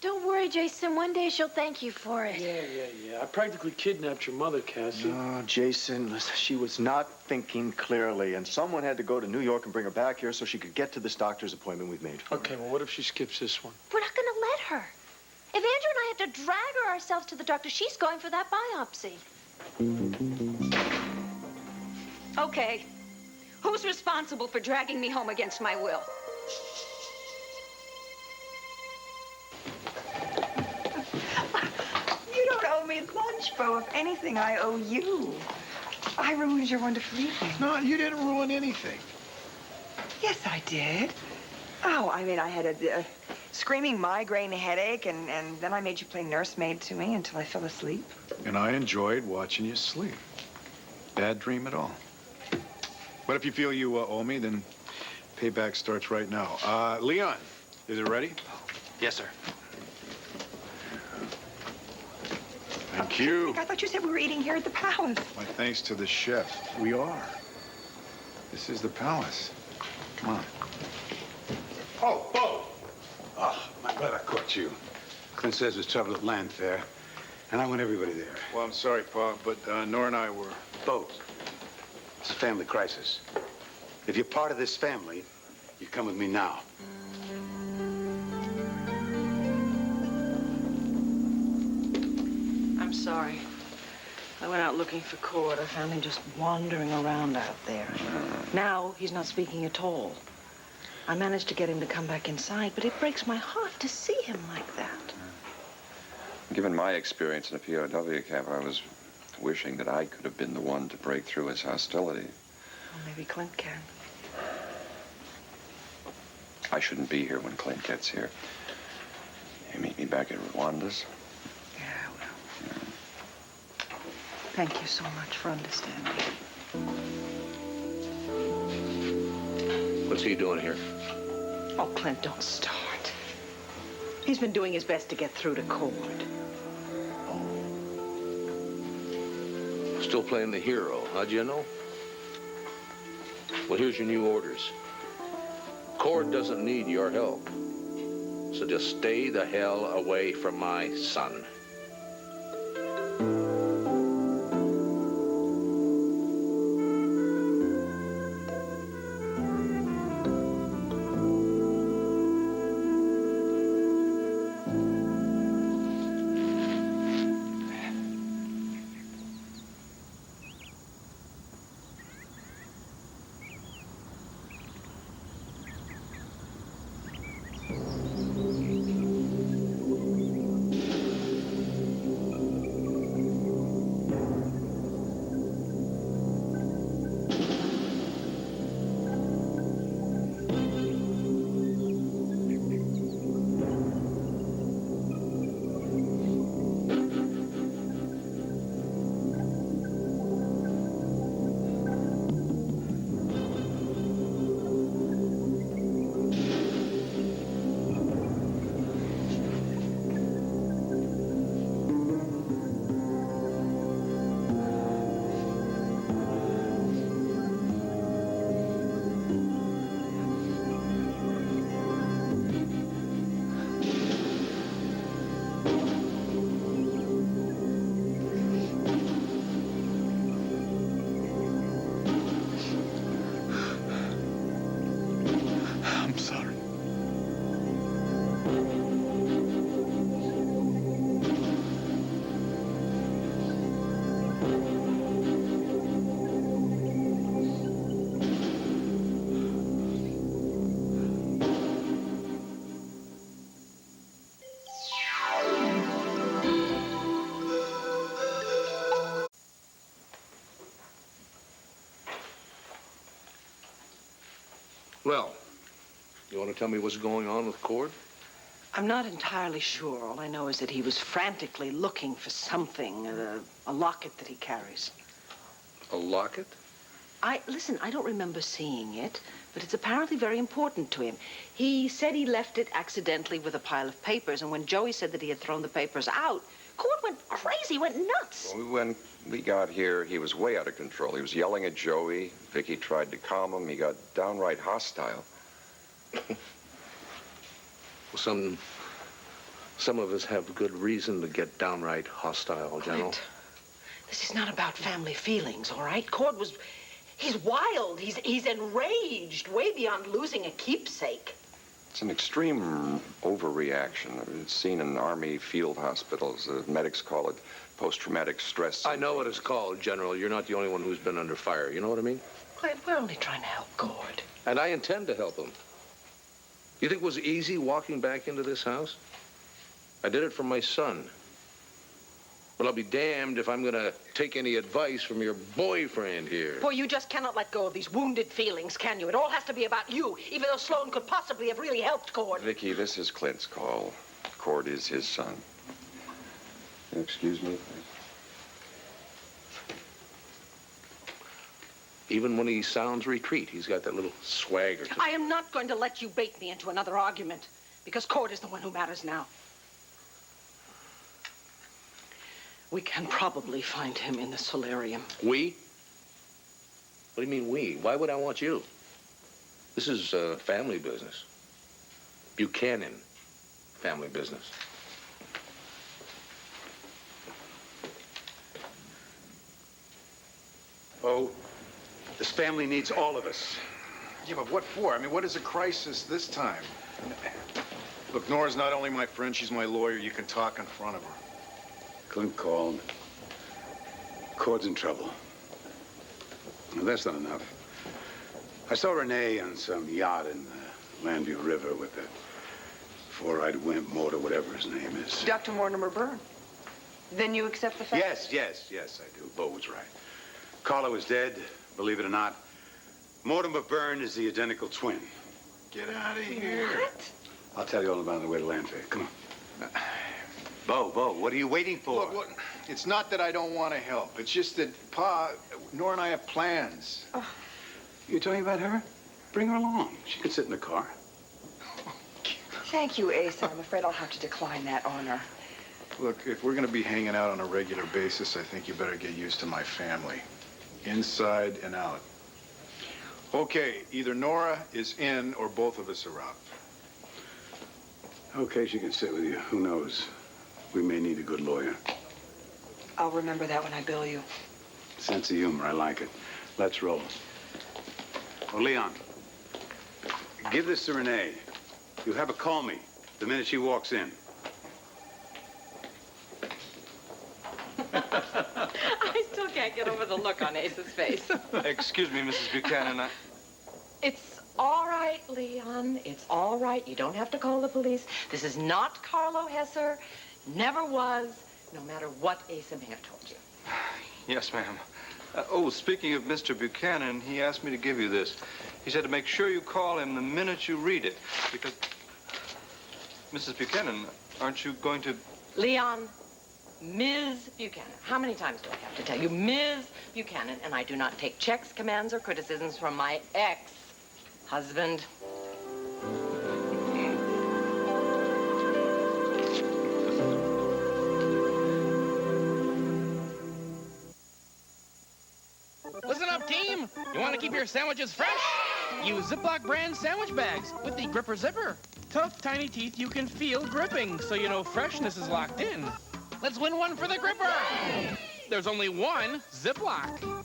Don't worry, Jason. One day she'll thank you for it. Yeah. I practically kidnapped your mother, Cassie. No, Jason, listen, she was not thinking clearly, and someone had to go to New York and bring her back here so she could get to this doctor's appointment we've made for her. Okay, well, what if she skips this one? We're not going to let her. If Andrew and I have to drag her ourselves to the doctor, she's going for that biopsy. Okay. Who's responsible for dragging me home against my will? You don't owe me lunch, Bo. If anything, I owe you. I ruined your wonderful evening. No, you didn't ruin anything. Yes, I did. Oh, I mean, I had a screaming migraine headache, and then I made you play nursemaid to me until I fell asleep. And I enjoyed watching you sleep. Bad dream at all. But if you feel you owe me, then payback starts right now. Leon, is it ready? Yes, sir. Thank you. I thought you said we were eating here at the palace. My thanks to the chef. We are. This is the palace. Come on. Oh, Bo! Oh, I'm glad I caught you. Clint says there's trouble at Land Fair, and I want everybody there. Well, I'm sorry, Pa, but Nora and I were... Bo, it's a family crisis. If you're part of this family, you come with me now. I'm sorry. I went out looking for Cord. I found him just wandering around out there. Now he's not speaking at all. I managed to get him to come back inside, but it breaks my heart to see him like that. Given my experience in a POW camp, I was wishing that I could have been the one to break through his hostility. Well, maybe Clint can. I shouldn't be here when Clint gets here. You meet me back at Rwanda's? Yeah, well. Thank you so much for understanding. What's he doing here? Oh, Clint, don't start. He's been doing his best to get through to Cord. Still playing the hero, how'd you know? Well, here's your new orders. Cord doesn't need your help. So just stay the hell away from my son. I'm sorry. Well, you want to tell me what's going on with Cord? I'm not entirely sure. All I know is that he was frantically looking for something, a locket that he carries. A locket? Listen, I don't remember seeing it, but it's apparently very important to him. He said he left it accidentally with a pile of papers, and when Joey said that he had thrown the papers out, Cord went crazy, went nuts. Well, when we got here, he was way out of control. He was yelling at Joey. Vicky tried to calm him. He got downright hostile. Well, Some of us have good reason to get downright hostile, General. Clint, this is not about family feelings, all right? Cord was... He's wild. He's enraged, way beyond losing a keepsake. It's an extreme overreaction. It's seen in Army field hospitals. The medics call it post-traumatic stress. I know what it's called, General. You're not the only one who's been under fire. You know what I mean? Clint, we're only trying to help Cord. And I intend to help him. You think it was easy walking back into this house? I did it for my son. Well, I'll be damned if I'm going to take any advice from your boyfriend here. Boy, you just cannot let go of these wounded feelings, can you? It all has to be about you, even though Sloan could possibly have really helped Cord. Vicky, this is Clint's call. Cord is his son. Excuse me? Even when he sounds retreat, he's got that little swagger. I am not going to let you bait me into another argument, because Cord is the one who matters now. We can probably find him in the solarium. We? What do you mean we? Why would I want you? This is family business. Buchanan family business. Oh, this family needs all of us. Yeah, but what for? I mean, what is a crisis this time? Look, Nora's not only my friend, she's my lawyer. You can talk in front of her. Clint called. Cord's in trouble. Well, that's not enough. I saw Renee on some yacht in the Landview River with that four-eyed wimp, Mortar, whatever his name is. Dr. Mortimer Byrne. Then you accept the fact? Yes, I do. Bo was right. Carla was dead, believe it or not. Mortimer Byrne is the identical twin. Get out of here. What? I'll tell you all about it on the way to Landfair. Come on. Bo, what are you waiting for? Look, it's not that I don't want to help. It's just that, Pa, Nora and I have plans. You talking about her? Bring her along. She could sit in the car. Thank you, Asa. I'm afraid I'll have to decline that honor. Look, if we're going to be hanging out on a regular basis, I think you better get used to my family. Inside and out. Okay, either Nora is in or both of us are out. Okay, she can sit with you. Who knows? We may need a good lawyer. I'll remember that when I bill you. Sense of humor, I like it. Let's roll. Oh, Leon, give this to Renee. You have her call me the minute she walks in. I still can't get over the look on Ace's face. Excuse me, Mrs. Buchanan. It's all right, Leon. It's all right. You don't have to call the police. This is not Carlo Hesser. Never was, no matter what Asa may have told you. Yes, ma'am. Oh, speaking of Mr. Buchanan, he asked me to give you this. He said to make sure you call him the minute you read it, because... Mrs. Buchanan, aren't you going to... Leon, Ms. Buchanan. How many times do I have to tell you? Ms. Buchanan, and I do not take checks, commands, or criticisms from my ex-husband. Listen up, team. You want to keep your sandwiches fresh? Use Ziploc brand sandwich bags with the Gripper Zipper. Tough, tiny teeth you can feel gripping, so you know freshness is locked in. Let's win one for the Gripper. There's only one Ziploc.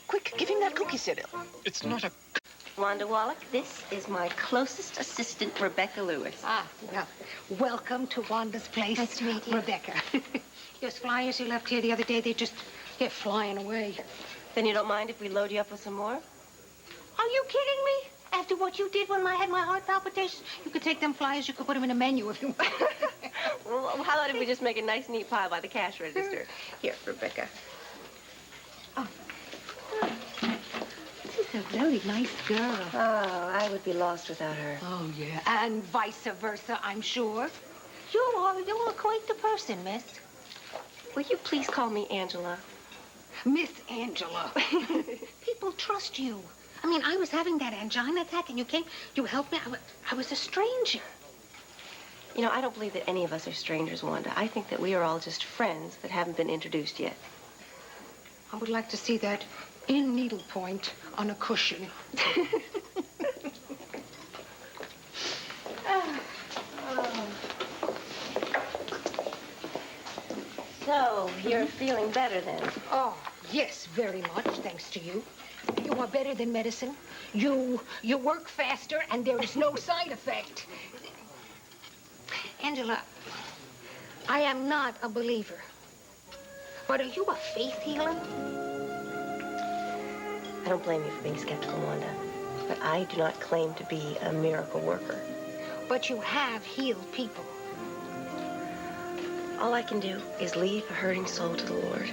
Quick, give him that cookie cereal. It's not a... Wanda Wallach, this is my closest assistant, Rebecca Lewis. Well, welcome to Wanda's place. Nice to meet you. Rebecca. Those flyers you left here the other day, they're flying away. Then you don't mind if we load you up with some more? Are you kidding me? After what you did when I had my heart palpitations, you could take them flyers, you could put them in a menu if you want. Well, how about if we just make a nice, neat pile by the cash register? Here, Rebecca. She's a very nice girl. Oh, I would be lost without her. Oh, yeah. And vice versa, I'm sure. You're quite the person, miss. Will you please call me Angela? Miss Angela. People trust you. I mean, I was having that angina attack, and you came, you helped me. I was a stranger. You know, I don't believe that any of us are strangers, Wanda. I think that we are all just friends that haven't been introduced yet. I would like to see that in needlepoint on a cushion. So, you're feeling better then? Oh, yes, very much, thanks to you. You are better than medicine. You work faster, and there is no side effect. Angela, I am not a believer. But are you a faith healer? I don't blame you for being skeptical, Wanda. But I do not claim to be a miracle worker. But you have healed people. All I can do is lead a hurting soul to the Lord.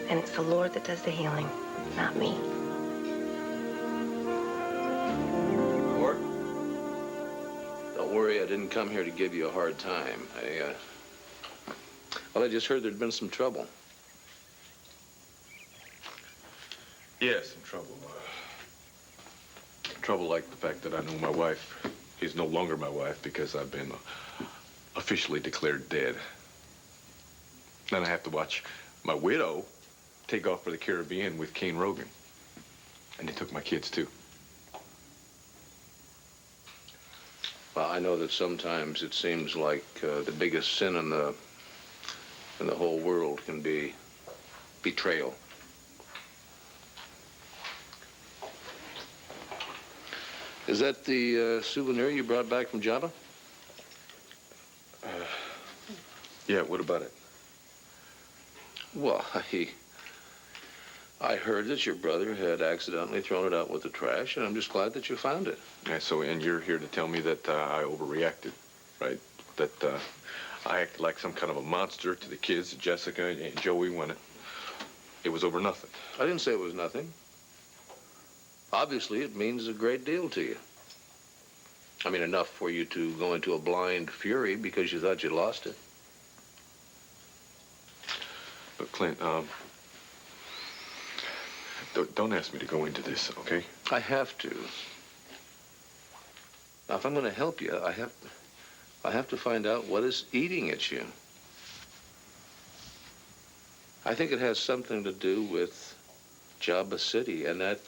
And it's the Lord that does the healing, not me. Lord? Don't worry, I didn't come here to give you a hard time. I just heard there'd been some trouble. Yes, some trouble. Trouble like the fact that I know my wife is no longer my wife because I've been officially declared dead. Then I have to watch my widow take off for the Caribbean with Kane Rogan. And they took my kids, too. Well, I know that sometimes it seems like the biggest sin in the whole world can be betrayal. Is that the souvenir you brought back from Java? Yeah, what about it? Well, I heard that your brother had accidentally thrown it out with the trash, and I'm just glad that you found it. Yeah, so, and you're here to tell me that I overreacted, right? That I acted like some kind of a monster to the kids, Jessica and Joey, when it was over nothing. I didn't say it was nothing. Obviously, it means a great deal to you. I mean, enough for you to go into a blind fury because you thought you'd lost it. But, Clint, don't ask me to go into this, okay? I have to. Now, if I'm going to help you, I have to find out what is eating at you. I think it has something to do with Java City, and that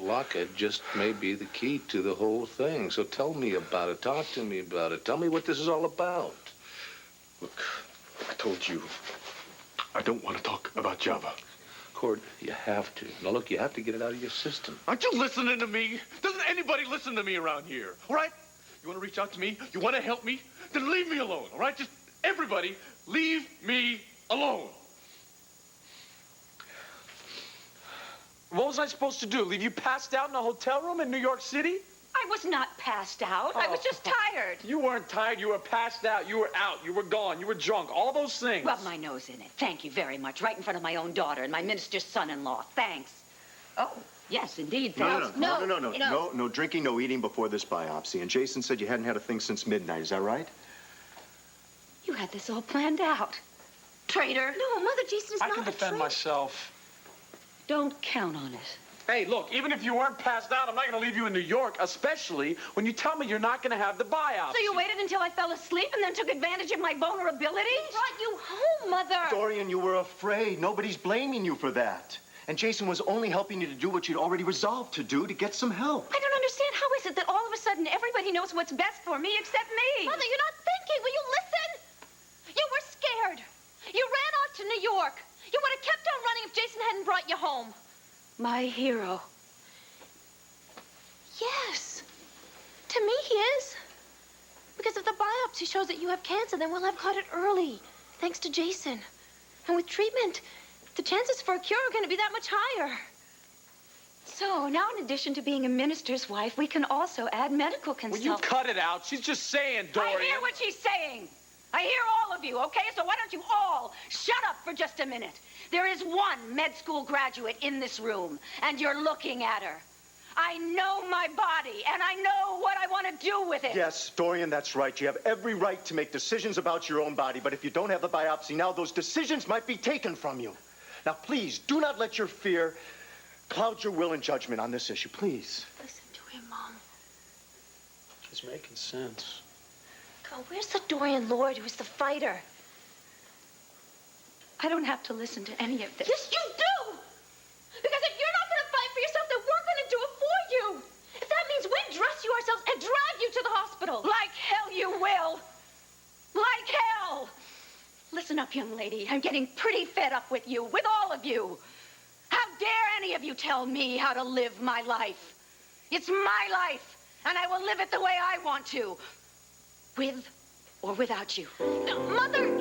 locket just may be the key to the whole thing. So tell me about it. Talk to me about it. Tell me what this is all about. Look, I told you, I don't want to talk about Java. Cord, you have to. Now, look, you have to get it out of your system. Aren't you listening to me? Doesn't anybody listen to me around here, all right? You want to reach out to me? You want to help me? Then leave me alone, all right? Just everybody, leave me alone. What was I supposed to do? Leave you passed out in a hotel room in New York City? I was not passed out. I was just tired. You weren't tired. You were passed out. You were out. You were gone. You were drunk. All those things. Rub my nose in it. Thank you very much. Right in front of my own daughter and my minister's son-in-law. Thanks. Oh, yes, indeed. Thanks. No drinking, no eating before this biopsy. And Jason said you hadn't had a thing since midnight. Is that right? You had this all planned out. Traitor. No, Mother, Jason is I not can defend myself. Don't count on it. Hey, look, even if you weren't passed out, I'm not going to leave you in New York, especially when you tell me you're not going to have the biopsy. So you waited until I fell asleep and then took advantage of my vulnerability? He brought you home, Mother. Dorian, you were afraid. Nobody's blaming you for that. And Jason was only helping you to do what you'd already resolved to do, to get some help. I don't understand. How is it that all of a sudden everybody knows what's best for me except me? Mother, you're not thinking. Will you listen? You were scared. You ran off to New York. You would have kept on running if Jason hadn't brought you home. My hero. Yes. To me, he is. Because if the biopsy shows that you have cancer, then we'll have caught it early, thanks to Jason. And with treatment, the chances for a cure are going to be that much higher. So now, in addition to being a minister's wife, we can also add medical Will consulting. you cut it out? She's just saying, Dorian. I hear what she's saying. I hear all of you, okay? So why don't you all shut up for just a minute? There is one med school graduate in this room, and you're looking at her. I know my body, and I know what I want to do with it. Yes, Dorian, that's right. You have every right to make decisions about your own body, but if you don't have the biopsy now, those decisions might be taken from you. Now, please, do not let your fear cloud your will and judgment on this issue, please. Listen to him, Mom. It's making sense. God, where's the Dorian Lord who's the fighter? I don't have to listen to any of this. Yes, you do! Because if you're not going to fight for yourself, then we're going to do it for you. If that means we dress you ourselves and drag you to the hospital. Like hell you will. Like hell. Listen up, young lady. I'm getting pretty fed up with you, with all of you. How dare any of you tell me how to live my life? It's my life, and I will live it the way I want to. With or without you. No, Mother!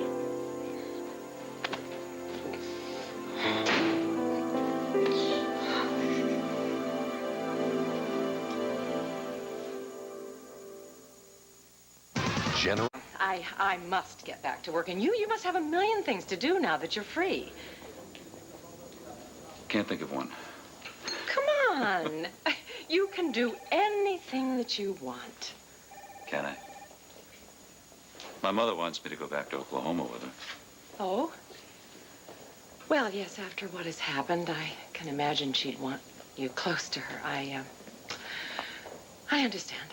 General. I must get back to work, and you must have a million things to do now that you're free. Can't think of one. Come on. You can do anything that you want. Can I? My mother wants me to go back to Oklahoma with her. Oh? Well, yes, after what has happened, I can imagine she'd want you close to her. I understand.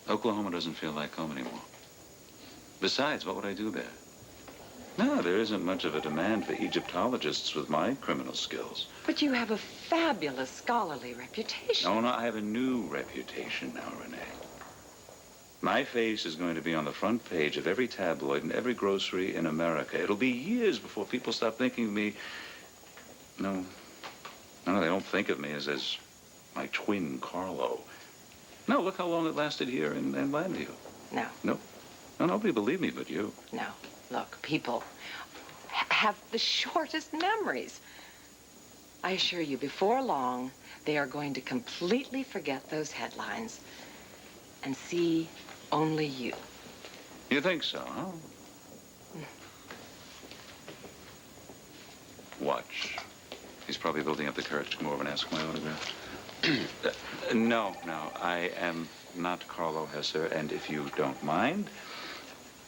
Oklahoma doesn't feel like home anymore. Besides, what would I do there? No, there isn't much of a demand for Egyptologists with my criminal skills. But you have a fabulous scholarly reputation. No, I have a new reputation now, Renee. My face is going to be on the front page of every tabloid and every grocery in America. It'll be years before people stop thinking of me. No, they don't think of me as my twin, Carlo. No, look how long it lasted here in Landview. No. No, nobody believed me but you. No. Look, people have the shortest memories. I assure you, before long, they are going to completely forget those headlines and see only you. You think so, huh? Watch. He's probably building up the courage to come over and ask my autograph. No, I am not Carlo Hesser, and if you don't mind...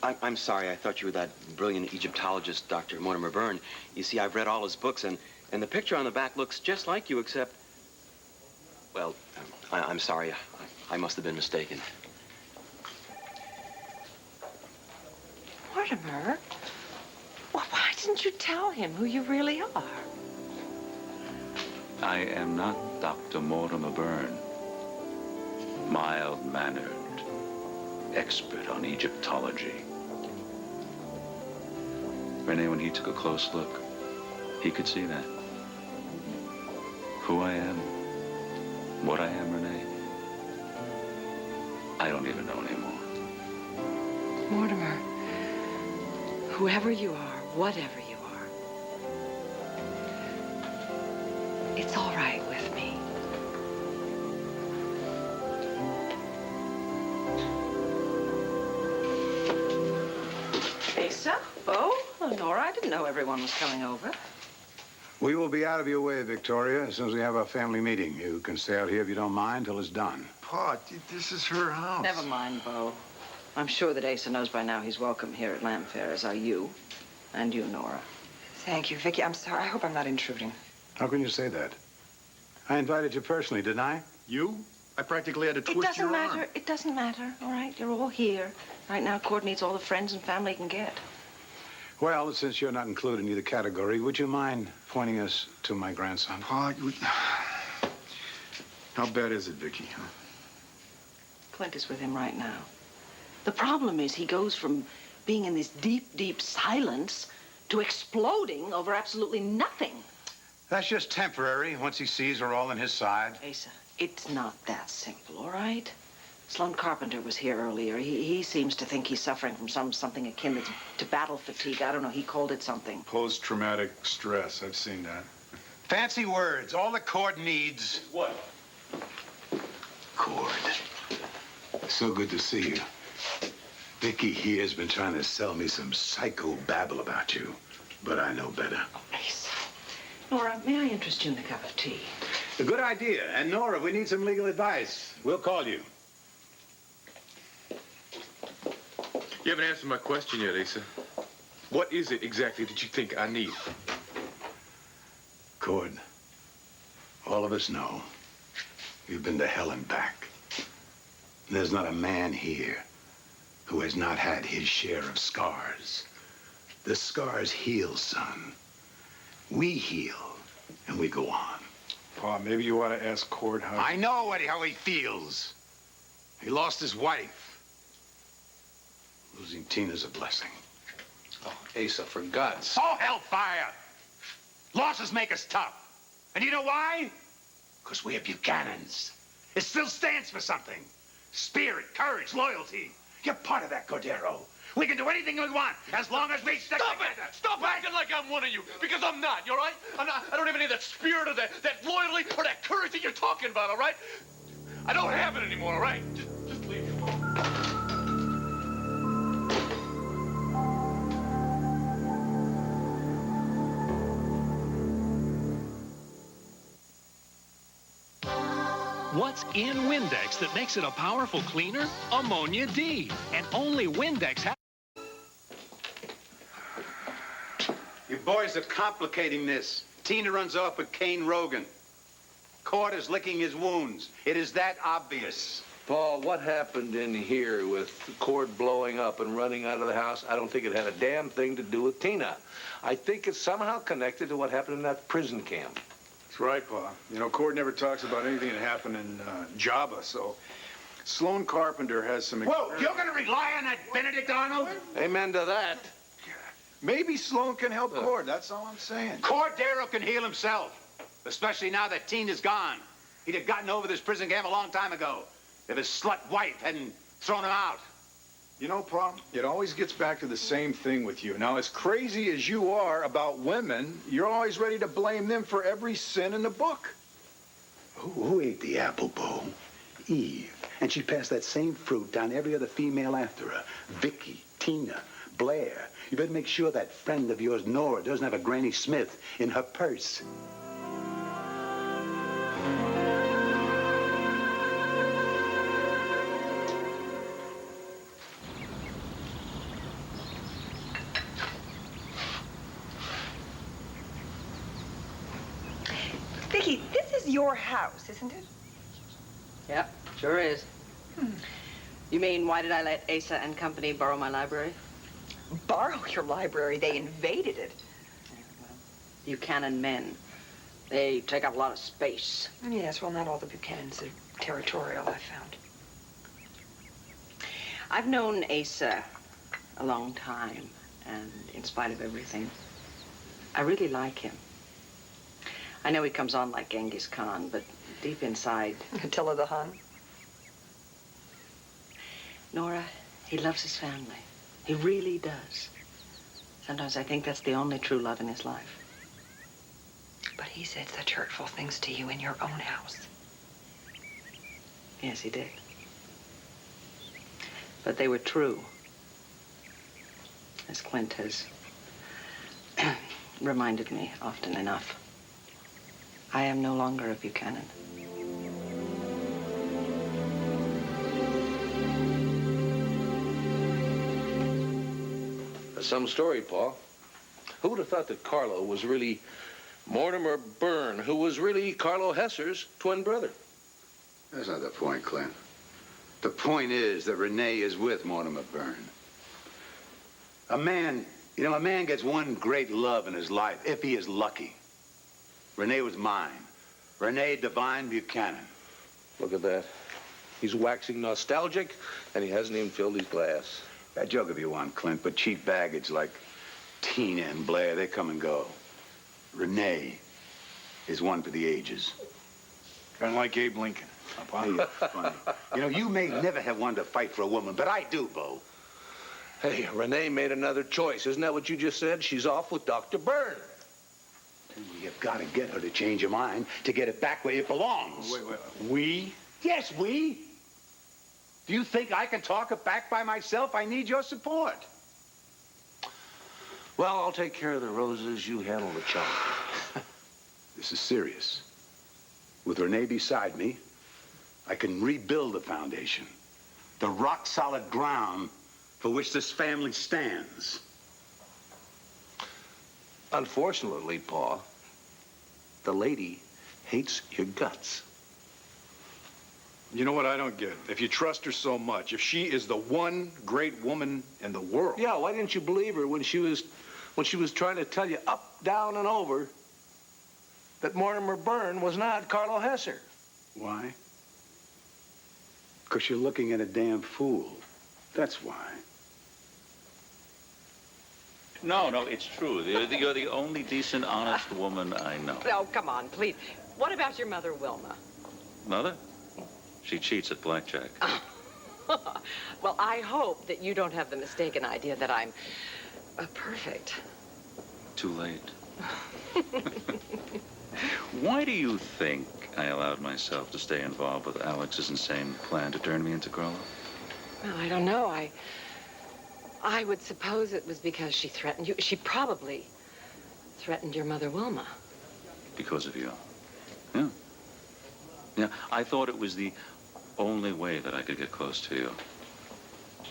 I'm sorry. I thought you were that brilliant Egyptologist, Dr. Mortimer Byrne. You see, I've read all his books, and the picture on the back looks just like you, except... Well, I'm sorry. I must have been mistaken. Mortimer? Well, why didn't you tell him who you really are? I am not Dr. Mortimer Byrne. Mild-mannered, expert on Egyptology. Renee, when he took a close look, he could see that. Who I am, what I am, Renee, I don't even know anymore. Mortimer, whoever you are, whatever you are, it's all right with me. Asa? Oh, Nora, I didn't know everyone was coming over. We will be out of your way, Victoria, as soon as we have our family meeting. You can stay out here if you don't mind till it's done. Pa, this is her house. Never mind, Bo. I'm sure that Asa knows by now he's welcome here at Lamb Fair, as are you. And you, Nora. Thank you, Vicky. I'm sorry. I hope I'm not intruding. How can you say that? I invited you personally, didn't I? You? I practically had to twist It doesn't your matter. arm. It doesn't matter, all right? You're all here. Right now, Cord needs all the friends and family he can get. Well, since you're not included in either category, would you mind pointing us to my grandson? Pa, how bad is it, Vicky? Huh? Clint is with him right now. The problem is he goes from being in this deep, deep silence to exploding over absolutely nothing. That's just temporary, once he sees we're all on his side. Asa, it's not that simple, all right? Sloan Carpenter was here earlier. He seems to think he's suffering from something akin to battle fatigue. I don't know, he called it something. Post-traumatic stress, I've seen that. Fancy words. All the Cord needs... What? Cord. So good to see you. Vicky here's been trying to sell me some psycho babble about you, but I know better. Oh, Asa. Nora, may I interest you in a cup of tea? A good idea. And Nora, if we need some legal advice, we'll call you. You haven't answered my question yet, Asa. What is it exactly that you think I need? Cord, all of us know you've been to hell and back. There's not a man here who has not had his share of scars. The scars heal, son. We heal, and we go on. Pa, maybe you ought to ask Cord how... I know how he feels. He lost his wife. Losing Tina's a blessing. Oh, Asa, for God's... Oh, hellfire! Losses make us tough. And you know why? Because we're Buchanans. It still stands for something. Spirit, courage, loyalty. You're part of that, Cordero. We can do anything we want as long as we stick together. Stop acting like I'm one of you, because I'm not, you all right? I don't have any of that spirit or that loyalty or that courage that you're talking about, all right? I don't have it anymore, all right? Just leave me alone. What's in Windex that makes it a powerful cleaner? Ammonia D. And only Windex has... You boys are complicating this. Tina runs off with Kane Rogan. Cord is licking his wounds. It is that obvious. Paul, what happened in here with the cord blowing up and running out of the house? I don't think it had a damn thing to do with Tina. I think it's somehow connected to what happened in that prison camp. That's right, Pa. You know, Cord never talks about anything that happened in Java, so Sloan Carpenter has some... Whoa, you're going to rely on that Benedict Arnold? Amen to that. Maybe Sloan can help Cord, that's all I'm saying. Cordero can heal himself, especially now that Tina's gone. He'd have gotten over this prison camp a long time ago if his slut wife hadn't thrown him out. You know, Pa, it always gets back to the same thing with you. Now, as crazy as you are about women, you're always ready to blame them for every sin in the book. Who ate the apple, Bo? Eve. And she passed that same fruit down every other female after her. Vicky, Tina, Blair. You better make sure that friend of yours, Nora, doesn't have a Granny Smith in her purse. Vicky, this is your house, isn't it? Yep, sure is. You mean, why did I let Asa and company borrow my library? Borrow your library. They invaded it. Buchanan men. They take up a lot of space. Yes, well, not all the Buchanans are territorial, I found. I've known Asa a long time, and in spite of everything, I really like him. I know he comes on like Genghis Khan, but deep inside... Attila the Hun? Nora, he loves his family. He really does. Sometimes I think that's the only true love in his life. But he said such hurtful things to you in your own house. Yes, he did. But they were true. As Clint has reminded me often enough. I am no longer a Buchanan. Some story, Paul. Who would have thought that Carlo was really Mortimer Byrne, who was really Carlo Hesser's twin brother? That's not the point, Clint. The point is that Renee is with Mortimer Byrne. A man gets one great love in his life, if he is lucky. Renee was mine. Renee Devine Buchanan. Look at that. He's waxing nostalgic, and he hasn't even filled his glass. That joke if you want, Clint, but cheap baggage like Tina and Blair, they come and go. Renee is one for the ages. Kind of like Abe Lincoln. Hey, you're funny. You know, you may never have wanted to fight for a woman, but I do, Bo. Hey, Renee made another choice. Isn't that what you just said? She's off with Dr. Byrne. You've got to get her to change her mind to get it back where it belongs. Wait. We? Yes, we. Do you think I can talk it back by myself? I need your support. Well, I'll take care of the roses. You handle the chunk. This is serious. With Renee beside me, I can rebuild the foundation. The rock-solid ground for which this family stands. Unfortunately, Paul, the lady hates your guts. You know what I don't get? If you trust her so much, if she is the one great woman in the world... Yeah, why didn't you believe her when she was trying to tell you up, down, and over that Mortimer Byrne was not Carlo Hesser? Why? Because you're looking at a damn fool. That's why. No, it's true. You're the only decent, honest woman I know. Oh, come on, please. What about your mother, Wilma? Mother? She cheats at blackjack. Well, I hope that you don't have the mistaken idea that I'm perfect. Too late. Why do you think I allowed myself to stay involved with Alex's insane plan to turn me into Carlo? Well, I don't know. I would suppose it was because she threatened you. She probably threatened your mother, Wilma. Because of you. Yeah. Yeah, I thought it was the only way that I could get close to you.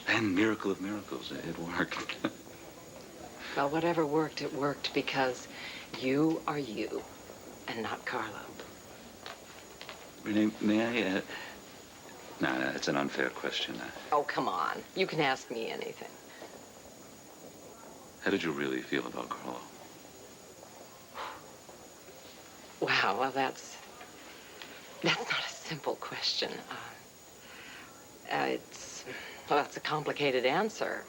And miracle of miracles, it worked. Well, whatever worked, it worked because you are you and not Carlo. Renee, may I? No, it's an unfair question. Oh, come on. You can ask me anything. How did you really feel about Carlo? Wow, well, that's not a simple question. It's a complicated answer.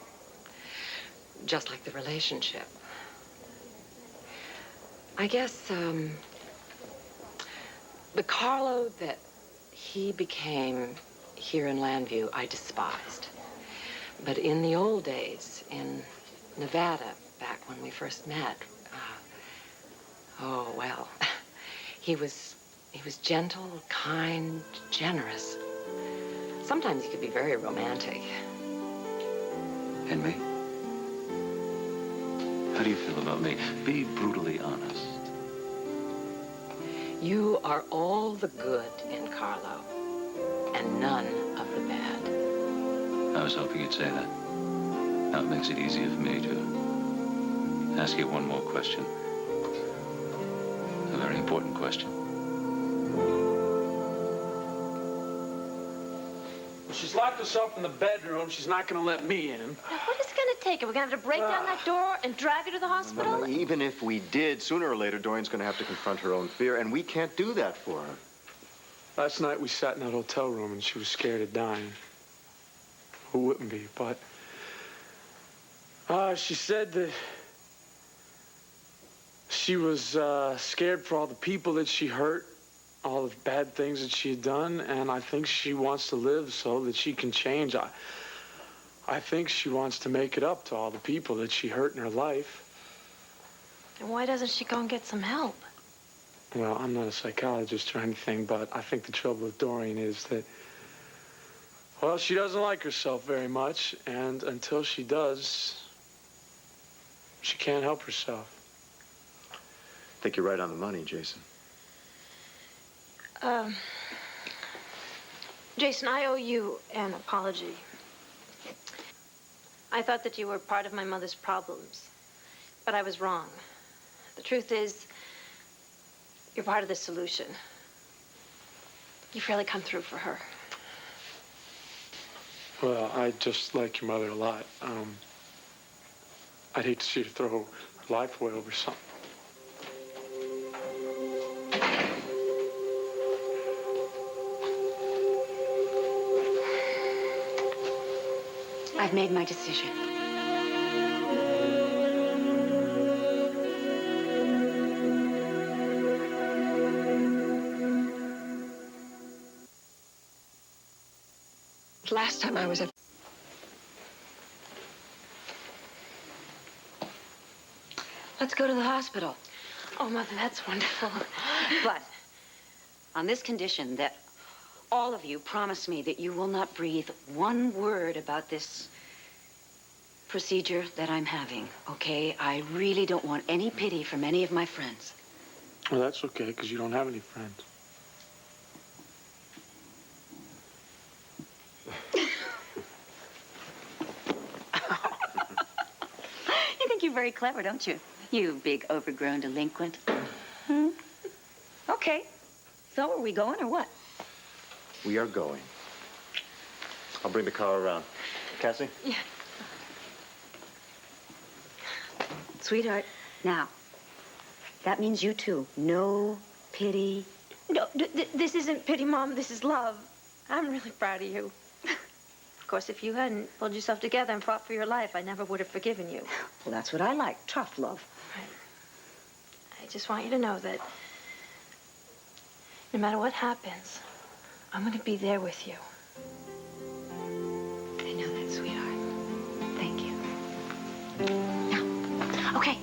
Just like the relationship. I guess, the Carlo that he became here in Landview, I despised. But in the old days, in Nevada, back when we first met, oh, well, he was gentle, kind, generous. Sometimes he could be very romantic. And me? How do you feel about me? Be brutally honest. You are all the good in Carlo, and none of the bad. I was hoping you'd say that. Now it makes it easier for me to ask you one more question. A very important question. She's locked herself in the bedroom. She's not going to let me in. Now, what is it going to take? Are we going to have to break down that door and drag her to the hospital? No, even if we did, sooner or later, Dorian's going to have to confront her own fear, and we can't do that for her. Last night we sat in that hotel room and she was scared of dying. Who wouldn't be? But she said that she was scared for all the people that she hurt, all the bad things that she had done, and I think she wants to live so that she can change. I think she wants to make it up to all the people that she hurt in her life. And why doesn't she go and get some help? Well, I'm not a psychologist or anything, but I think the trouble with Dorian is that, well, she doesn't like herself very much, and until she does, she can't help herself. I think you're right on the money, Jason. Jason, I owe you an apology. I thought that you were part of my mother's problems, but I was wrong. The truth is, you're part of the solution. You've really come through for her. Well, I just like your mother a lot. I'd hate to see her throw her life away over something. I've made my decision. Last time I was at... Let's go to the hospital. Oh, Mother, that's wonderful. But on this condition that all of you promise me that you will not breathe one word about this procedure that I'm having, okay? I really don't want any pity from any of my friends. Well, that's okay, because you don't have any friends. You think you're very clever, don't you? You big overgrown delinquent. Hmm? Okay. So are we going or what? We are going. I'll bring the car around. Cassie? Yeah. Sweetheart, now, that means you too. No pity. No, this isn't pity, Mom. This is love. I'm really proud of you. course, if you hadn't pulled yourself together and fought for your life, I never would have forgiven you. Well, that's what I like. Tough love. I just want you to know that no matter what happens, I'm going to be there with you. I know that, sweetheart. Thank you. Now, okay.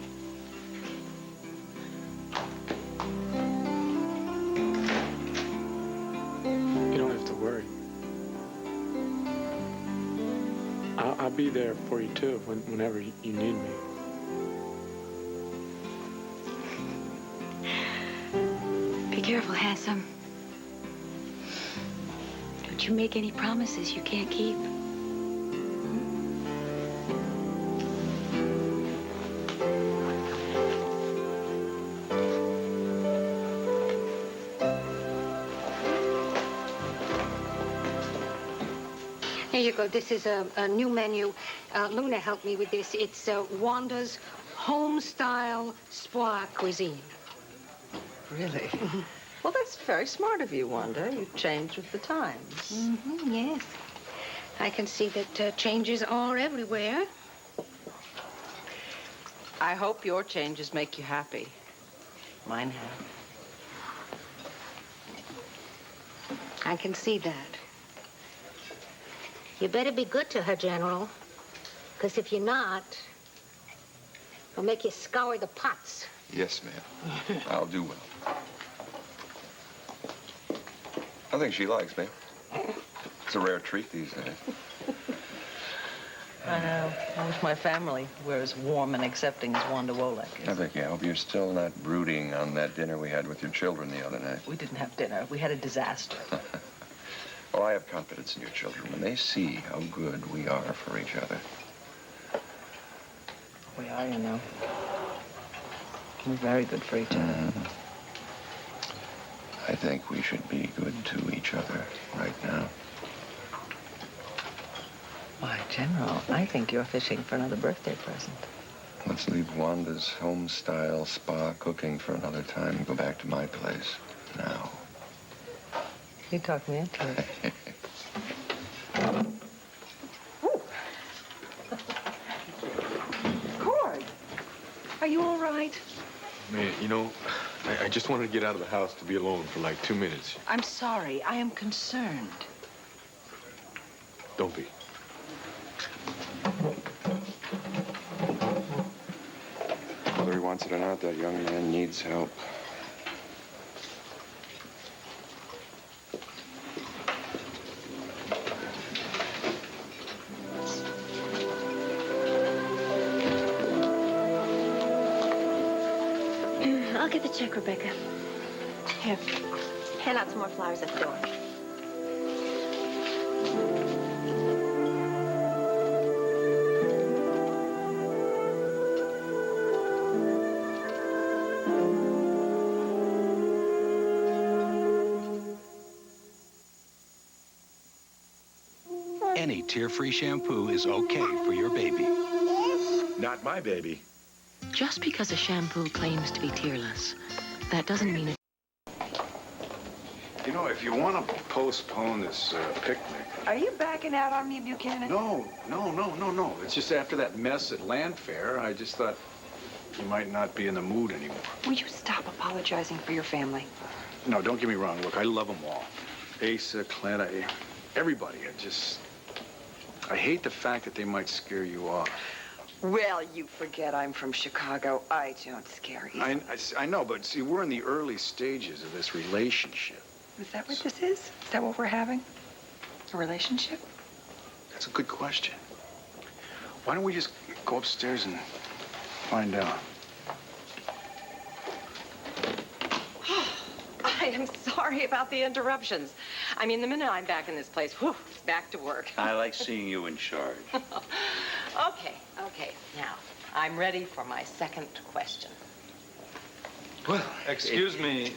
You don't have to worry. I'll be there for you, too, whenever you need me. Be careful, handsome. Don't you make any promises you can't keep. Here you go. This is a new menu. Luna helped me with this. It's Wanda's home-style spa cuisine. Really? Well, that's very smart of you, Wanda. You changed with the times. Mm-hmm, yes. I can see that changes are everywhere. I hope your changes make you happy. Mine have. I can see that. You better be good to her, General. Because if you're not, it'll make you scour the pots. Yes, ma'am. I'll do well. I think she likes me. It's a rare treat these days. I know. I wish my family were as warm and accepting as Wanda Wolek is. I think, I hope you're still not brooding on that dinner we had with your children the other night. We didn't have dinner. We had a disaster. Well, I have confidence in your children when they see how good we are for each other. We are, you know. We're very good for each other. I think we should be good to each other right now. Why, General, I think you're fishing for another birthday present. Let's leave Wanda's home-style spa cooking for another time and go back to my place now. You talked me into it. Cord, are you all right? Man, you know, I just wanted to get out of the house to be alone for like 2 minutes. I'm sorry. I am concerned. Don't be. Whether he wants it or not, that young man needs help. I'll get the check, Rebecca. Here, hand out some more flowers at the door. Any tear-free shampoo is okay for your baby. Not my baby. Just because a shampoo claims to be tearless, that doesn't mean it. You know, if you want to postpone this picnic... Are you backing out on me, Buchanan? No. It's just after that mess at Land Fair, I just thought you might not be in the mood anymore. Will you stop apologizing for your family? No, don't get me wrong. Look, I love them all. Asa, Cleta, everybody. I hate the fact that they might scare you off. Well, you forget I'm from Chicago. I don't scare you. I know, but see, we're in the early stages of this relationship. Is that what this is? Is that what we're having? A relationship? That's a good question. Why don't we just go upstairs and find out? I am sorry about the interruptions. I mean, the minute I'm back in this place, whew, it's back to work. I like seeing you in charge. Okay. Now, I'm ready for my second question. Well, excuse me,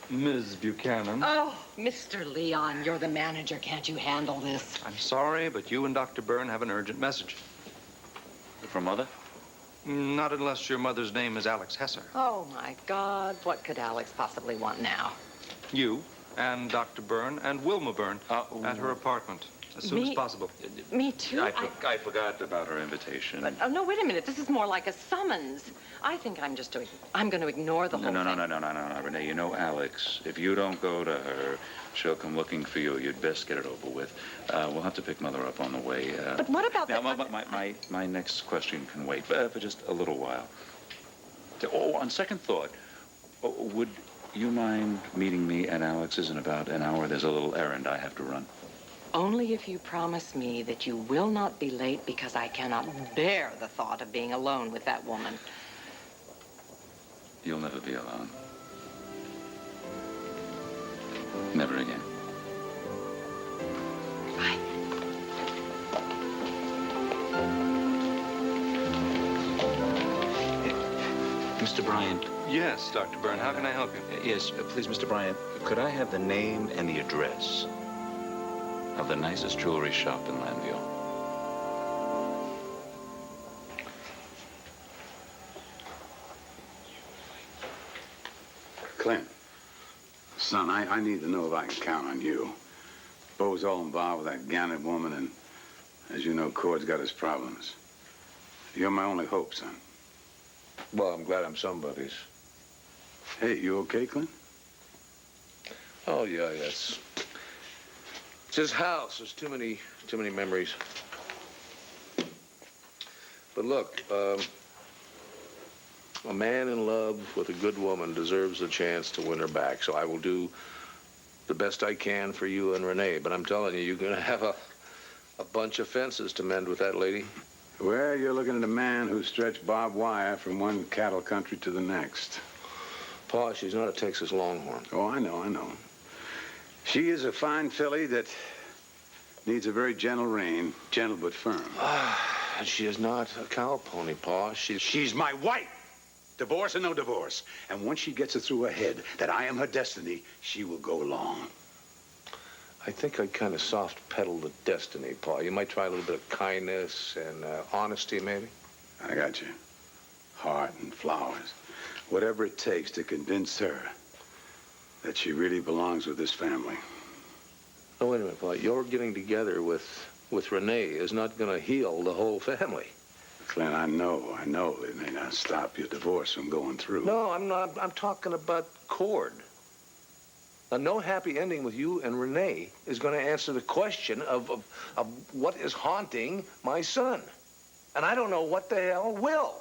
Ms. Buchanan. Oh, Mr. Leon, you're the manager. Can't you handle this? I'm sorry, but you and Dr. Byrne have an urgent message. From Mother? Not unless your mother's name is Alex Hesser. Oh, my God. What could Alex possibly want now? You and Dr. Byrne and Wilma Byrne at her apartment. as soon as possible. Me too. I forgot about her invitation. But, oh, no, wait a minute. This is more like a summons. I think I'm going to ignore the whole thing. No, Renee. You know Alex. If you don't go to her, she'll come looking for you. You'd best get it over with. We'll have to pick Mother up on the way. But what about my next question can wait for just a little while. Oh, on second thought, would you mind meeting me at Alex's in about an hour? There's a little errand I have to run. Only if you promise me that you will not be late, because I cannot bear the thought of being alone with that woman. You'll never be alone. Never again. Bye. Mr. Bryant. Yes, Dr. Byrne. How can I help you? Yes, please, Mr. Bryant. Could I have the name and the address of the nicest jewelry shop in Landview? Clint, son, I need to know if I can count on you. Bo's all involved with that Gannett woman, and as you know, Cord's got his problems. You're my only hope, son. Well, I'm glad I'm somebody's. Hey, you okay, Clint? Oh, yeah, yes. It's his house. There's too many memories. But look, a man in love with a good woman deserves a chance to win her back. So I will do the best I can for you and Renee. But I'm telling you, you're going to have a bunch of fences to mend with that lady. Well, you're looking at a man who stretched barbed wire from one cattle country to the next. Pa, she's not a Texas Longhorn. Oh, I know. She is a fine filly that needs a very gentle rein, gentle but firm. And she is not a cow pony, Pa. She's my wife. Divorce or no divorce. And once she gets it through her head that I am her destiny, she will go along. I think I kind of soft pedal the destiny, Pa. You might try a little bit of kindness and honesty, maybe. I got you. Heart and flowers. Whatever it takes to convince her that she really belongs with this family. Oh, wait a minute, Pa. Your getting together with Renee is not going to heal the whole family. Clint, I know. It may not stop your divorce from going through. No, I'm not. I'm talking about Cord. Now, no happy ending with you and Renee is going to answer the question of what is haunting my son. And I don't know what the hell will.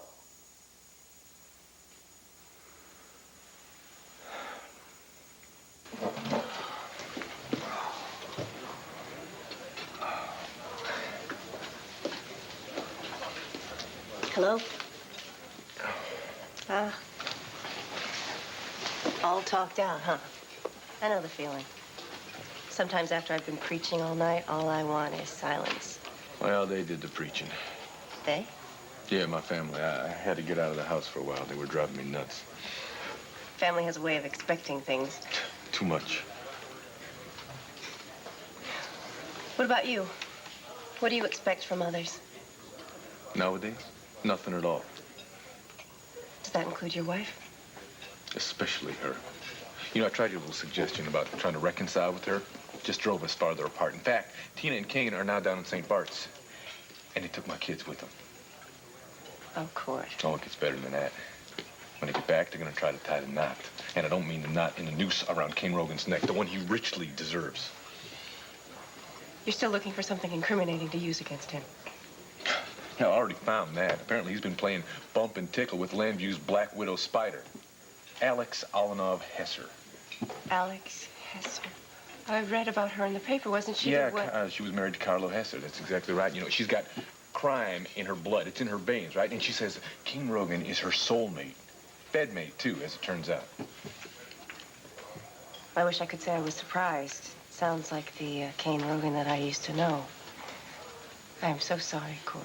Hello? All talked out, huh? I know the feeling. Sometimes after I've been preaching all night, all I want is silence. Well, they did the preaching. They? Yeah, my family. I had to get out of the house for a while. They were driving me nuts. Family has a way of expecting things. Too much. What about you? What do you expect from others? Nowadays, nothing at all. Does that include your wife? Especially her. You know, I tried your little suggestion about trying to reconcile with her. Just drove us farther apart. In fact, Tina and Kane are now down in St. Bart's. And they took my kids with them. Of course. Oh, it gets better than that. When they get back, they're going to try to tie the knot. And I don't mean the knot in a noose around Kane Rogan's neck, the one he richly deserves. You're still looking for something incriminating to use against him. Yeah, I already found that. Apparently, he's been playing bump and tickle with Landview's Black Widow Spider, Alex Alanov Hesser. Alex Hesser. I read about her in the paper, wasn't she? Yeah, she was married to Carlo Hesser. That's exactly right. You know, she's got crime in her blood. It's in her veins, right? And she says King Rogan is her soulmate. Bedmate, too, as it turns out. I wish I could say I was surprised. Sounds like the Kane Rogan that I used to know. I'm so sorry, Cord.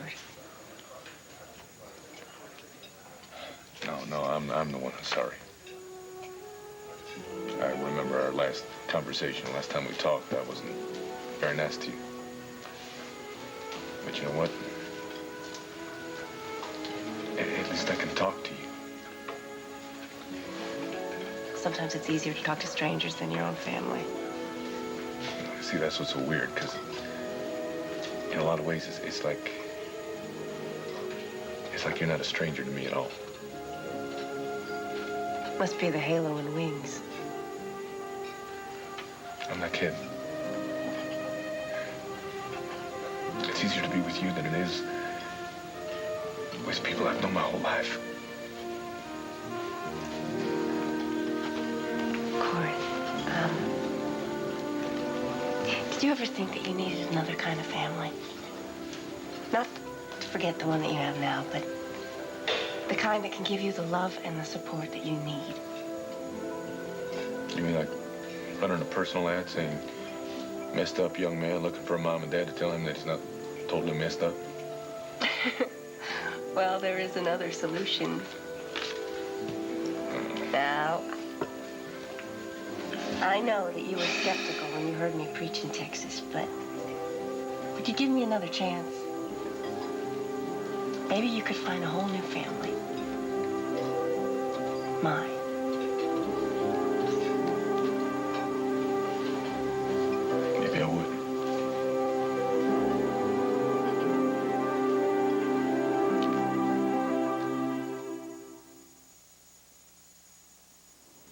No, I'm the one who's sorry. I remember our last conversation, last time we talked. I wasn't very nice to you. But you know what? At least I can talk to you. Sometimes it's easier to talk to strangers than your own family. See, that's what's so weird, because In a lot of ways, it's like you're not a stranger to me at all. Must be the halo and wings. I'm not kidding. It's easier to be with you than it is with people I've known my whole life. Corey, did you ever think that you needed another kind of family? Not to forget the one that you have now, but the kind that can give you the love and the support that you need. You mean like running a personal ad saying, messed up young man looking for a mom and dad to tell him that he's not totally messed up? Well, there is another solution. Now, I know that you were skeptical when you heard me preach in Texas, but would you give me another chance? Maybe you could find a whole new family. Mine. Maybe I would.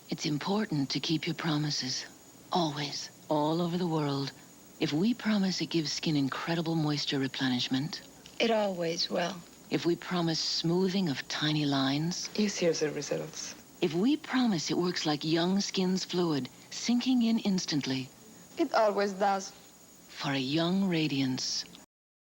It's important to keep your promises. Always. All over the world. If we promise it gives skin incredible moisture replenishment. It always will. If we promise smoothing of tiny lines. You see the results. If we promise it works like young skin's fluid, sinking in instantly. It always does. For a young radiance.